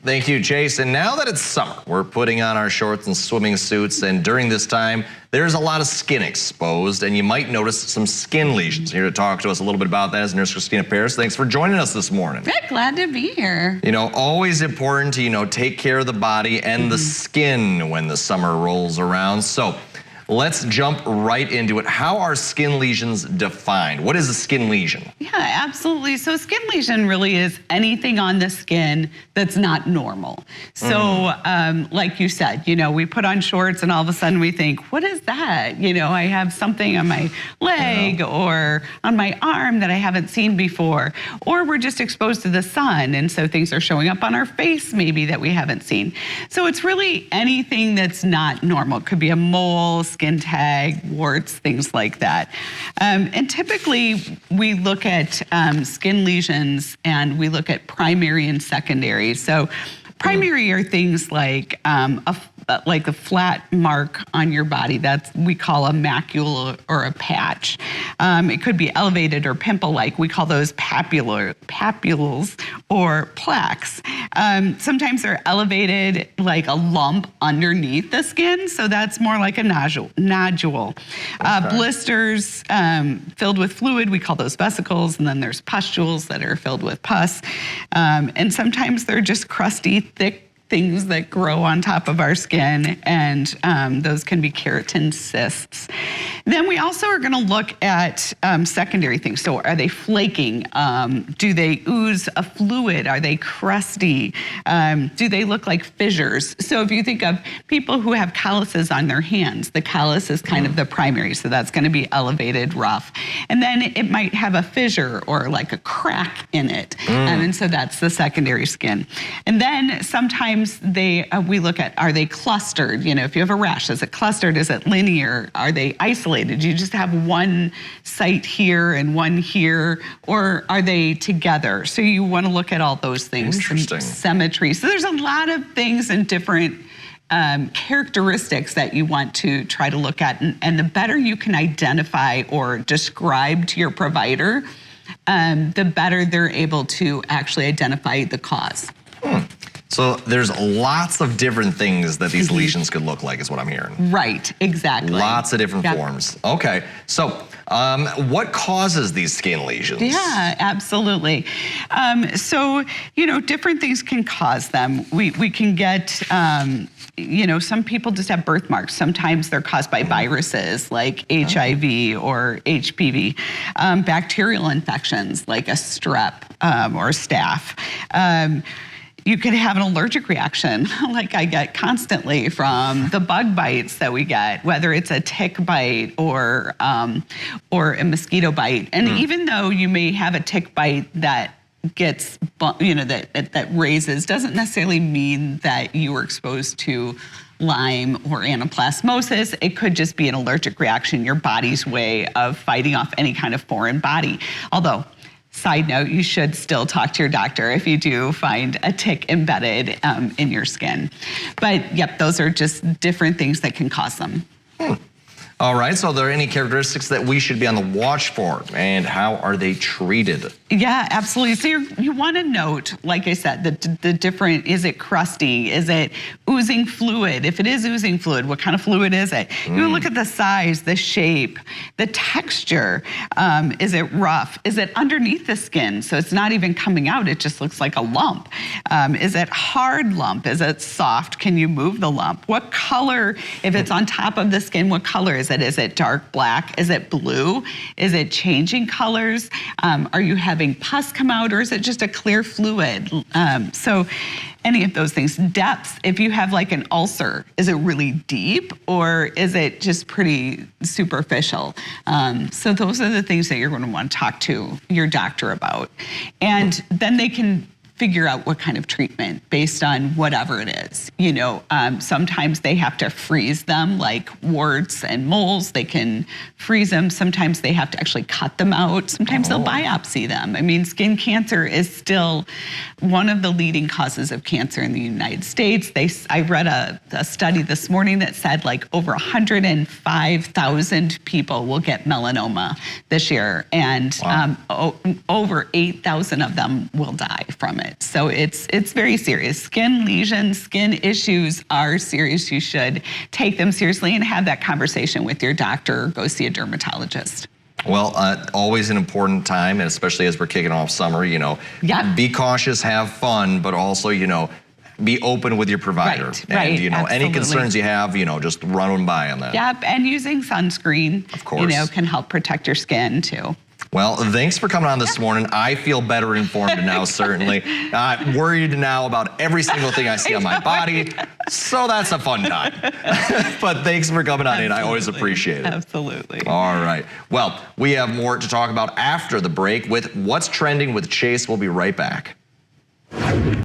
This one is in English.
Thank you, Chase. And now that it's summer, we're putting on our shorts and swimming suits. And during this time, there's a lot of skin exposed, and you might notice some skin lesions. Here to talk to us a little bit about that is Nurse Christina Paris. Thanks for joining us this morning. Good, glad to be here. You know, always important to, take care of the body and the skin when the summer rolls around. So let's jump right into it. How are skin lesions defined? What is a skin lesion? Yeah, absolutely. So skin lesion really is anything on the skin that's not normal. So like you said, we put on shorts and all of a sudden we think, what is that? I have something on my leg or on my arm that I haven't seen before. Or we're just exposed to the sun, and so things are showing up on our face maybe that we haven't seen. So it's really anything that's not normal. It could be a mole, skin tag, warts, things like that. And typically we look at skin lesions and we look at primary and secondary. So primary are things like a flat mark on your body. We call a macula or a patch. It could be elevated or pimple-like. We call those papules or plaques. Sometimes they're elevated like a lump underneath the skin, so that's more like a nodule. Blisters filled with fluid, we call those vesicles, and then there's pustules that are filled with pus. And sometimes they're just crusty, thick things that grow on top of our skin, and those can be keratin cysts. Then we also are going to look at secondary things. So are they flaking? Do they ooze a fluid? Are they crusty? Do they look like fissures? So if you think of people who have calluses on their hands, the callus is kind of the primary, so that's going to be elevated, rough. And then it might have a fissure or like a crack in it, and so that's the secondary skin. And then sometimes we look at, are they clustered? If you have a rash, is it clustered? Is it linear? Are they isolated? You just have one site here and one here, or are they together? So you want to look at all those things. Interesting. Symmetry. So there's a lot of things and different characteristics that you want to try to look at. And the better you can identify or describe to your provider, the better they're able to actually identify the cause. So there's lots of different things that these lesions could look like, is what I'm hearing. Right, exactly. Lots of different forms. Okay, so what causes these skin lesions? Yeah, absolutely. So, different things can cause them. We can get, some people just have birthmarks. Sometimes they're caused by viruses like HIV or HPV, bacterial infections like a strep or staph. You could have an allergic reaction like I get constantly from the bug bites that we get, whether it's a tick bite or a mosquito bite. And even though you may have a tick bite that gets, that raises, doesn't necessarily mean that you were exposed to Lyme or anaplasmosis. It could just be an allergic reaction, your body's way of fighting off any kind of foreign body. Although, side note, you should still talk to your doctor if you do find a tick embedded in your skin. But yep, those are just different things that can cause them. All right, so are there any characteristics that we should be on the watch for, and how are they treated? Yeah, absolutely. So you want to note, like I said, the different, is it crusty? Is it oozing fluid? If it is oozing fluid, what kind of fluid is it? You look at the size, the shape, the texture. Is it rough? Is it underneath the skin? So it's not even coming out, it just looks like a lump. Is it hard lump? Is it soft? Can you move the lump? What color, if it's on top of the skin, what color is it? Is it dark black? Is it blue? Is it changing colors? Are you having pus come out, or is it just a clear fluid? So any of those things. Depth, if you have like an ulcer, is it really deep or is it just pretty superficial? So those are the things that you're going to want to talk to your doctor about. And then they can figure out what kind of treatment based on whatever it is. Sometimes they have to freeze them, like warts and moles, they can freeze them. Sometimes they have to actually cut them out. Sometimes they'll biopsy them. I mean, skin cancer is still one of the leading causes of cancer in the United States. I read a study this morning that said like over 105,000 people will get melanoma this year, and over 8,000 of them will die from it. it. So it's very serious. Skin lesions, skin issues are serious. You should take them seriously and have that conversation with your doctor or go see a dermatologist. Well, always an important time, and especially as we're kicking off summer, Yep. be cautious, have fun, but also, be open with your provider. Right, And, any absolutely. concerns you have, just run them by on that. Yep, and using sunscreen, Of course. can help protect your skin too. Well, thanks for coming on this morning. I feel better informed now, certainly. Worried now about every single thing I see on my body. So that's a fun time. But thanks for coming on in. I always appreciate it. Absolutely. All right. Well, we have more to talk about after the break with What's Trending with Chase. We'll be right back.